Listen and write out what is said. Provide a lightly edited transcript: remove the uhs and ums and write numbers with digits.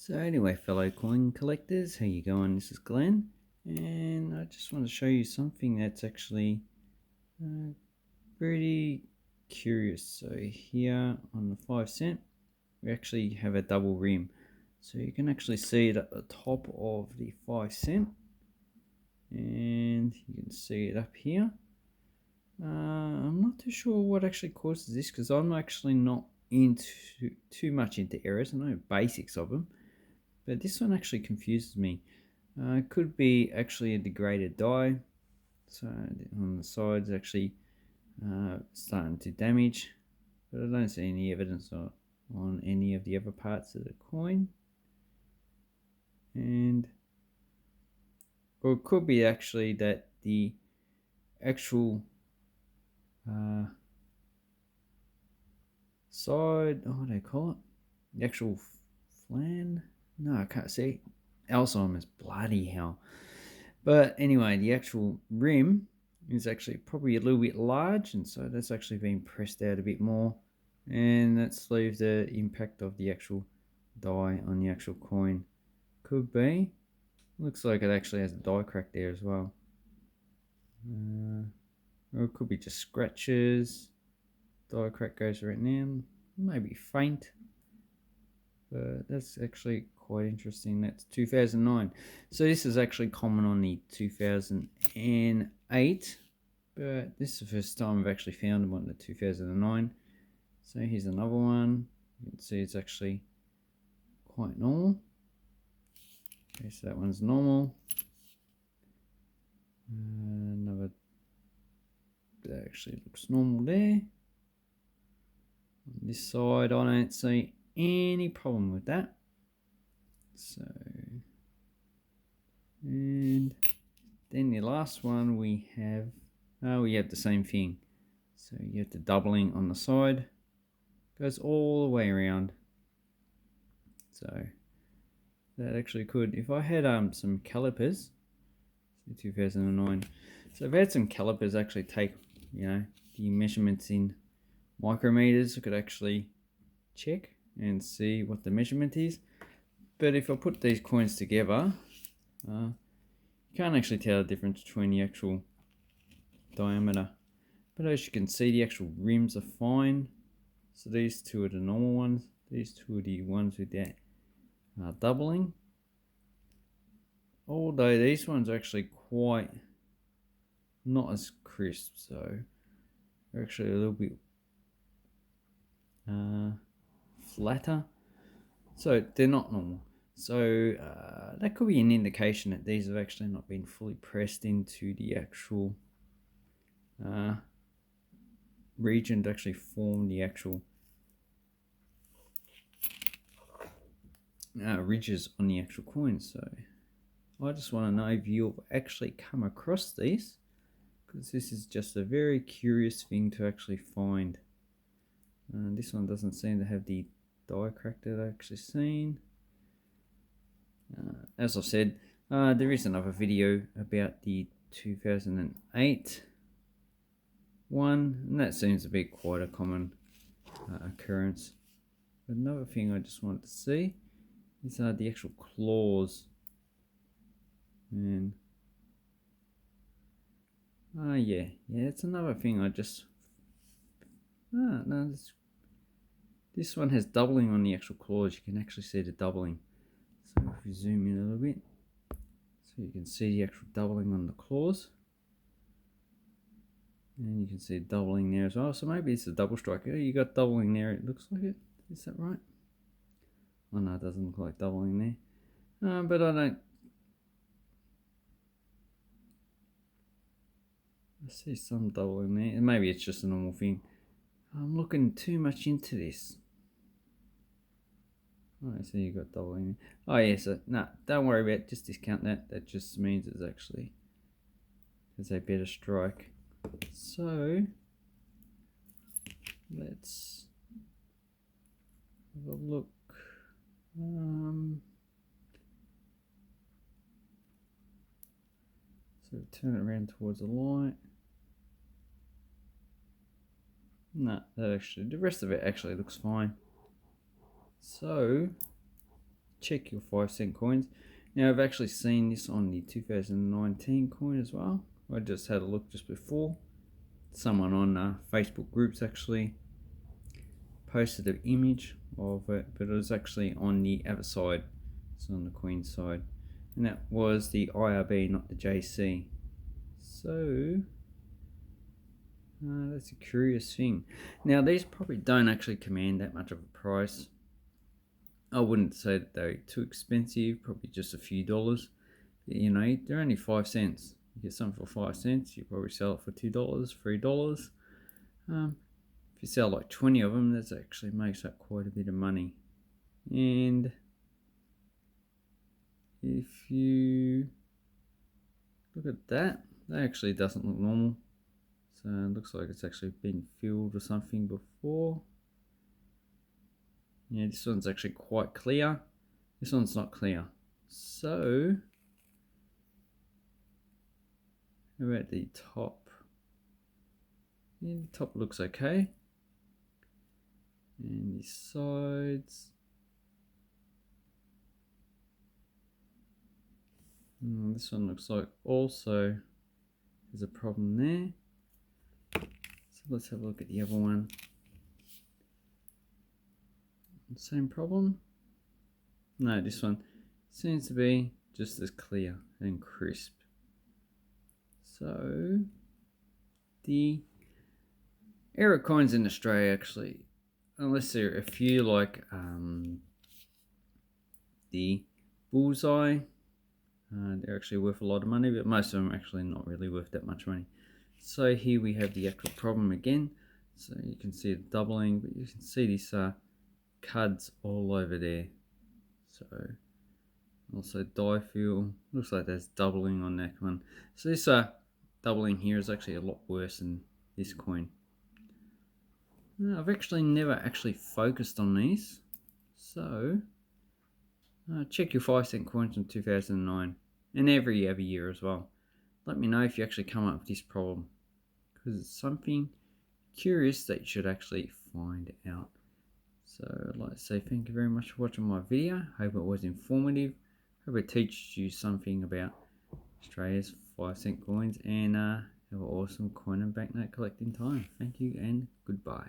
So anyway, fellow coin collectors, how you going? This is Glenn, and I just want to show you something that's actually uh, pretty curious. So here on the 5 cent, we actually have a double rim. So you can actually see it at the top of the 5 cent, and you can see it up here. I'm not too sure what actually causes this because I'm actually not into too much into errors. I know basics of them. But this one actually confuses me. It could be actually a degraded die. So on the sides actually starting to damage. But I don't see any evidence on any of the other parts of the coin. And or it could be actually that the actual side, what do they call it? The actual flan? No, I can't see. Alzheimer's, bloody hell. But anyway, the actual rim is actually probably a little bit large, and so that's actually been pressed out a bit more, and that's leaves the impact of the actual die on the actual coin. Could be. Looks like it actually has a die crack there as well. Or it could be just scratches. Die crack goes right now. Maybe faint. But that's actually quite interesting. That's 2009. So this is actually common on the 2008, but this is the first time I've actually found one in the 2009. So here's another one. You can see it's actually quite normal. Okay, so that one's normal. Another that actually looks normal there. On this side, I don't see any problem with that. So, and then the last one we have the same thing. So you have the doubling on the side, goes all the way around. So that actually could, if I had some calipers, 2009. So if I had some calipers actually take, the measurements in micrometers, I could actually check and see what the measurement is. But if I put these coins together, you can't actually tell the difference between the actual diameter. But as you can see, the actual rims are fine. So these two are the normal ones. These two are the ones with that doubling. Although these ones are actually quite not as crisp, so they're actually a little bit flatter. So they're not normal. So that could be an indication that these have actually not been fully pressed into the actual region to actually form the actual ridges on the actual coin. So I just want to know if you've actually come across these, because this is just a very curious thing to actually find. This one doesn't seem to have the die crack that I've actually seen. As I said, there is another video about the 2008 one, and that seems to be quite a common occurrence. But another thing I just wanted to see is the actual claws. And yeah, it's another thing I just no, this one has doubling on the actual claws. You can actually see the doubling. So if we zoom in a little bit, so you can see the actual doubling on the claws. And you can see doubling there as well. So maybe it's a double strike. Oh, you got doubling there, it looks like it. Is that right? Oh no, it doesn't look like doubling there. But I see some doubling there. And maybe it's just a normal thing. I'm looking too much into this. Oh, I see you got doubling. Oh yeah, so don't worry about it. Just discount that. That just means it's actually a better strike. So let's have a look. So turn it around towards the light. The rest of it actually looks fine. So check your 5 cent coins. Now I've actually seen this on the 2019 coin as well. I just had a look just before. Someone on Facebook groups actually posted an image of it, but it was actually on the other side. It's on the Queen side, and that was the IRB, not the JC. So that's a curious thing. Now these probably don't actually command that much of a price. I wouldn't say that they're too expensive, probably just a few dollars. You know, they're only 5 cents. You get something for 5 cents, you probably sell it for $2, $3. If you sell like 20 of them, that actually makes up quite a bit of money. And if you look at that, that actually doesn't look normal. So it looks like it's actually been filled or something before. Yeah, this one's actually quite clear. This one's not clear. So, how about the top? Yeah, the top looks okay. And the sides. This one looks like also there's a problem there. So let's have a look at the other one. Same problem. No, this one seems to be just as clear and crisp. So the error coins in Australia actually, unless there are a few like the Bullseye, they're actually worth a lot of money, but most of them are actually not really worth that much money. So here we have the actual problem again. So you can see it doubling, but you can see these cuds all over there. So also Diefield, looks like there's doubling on that one. So this doubling here is actually a lot worse than this coin. I've actually never actually focused on these. So check your 5 cent coins from 2009 and every other year as well. Let me know if you actually come up with this problem, because it's something curious that you should actually find out. So I'd like to say thank you very much for watching my video. Hope it was informative. Hope it teaches you something about Australia's 5 cent coins, and have an awesome coin and banknote collecting time. Thank you and goodbye.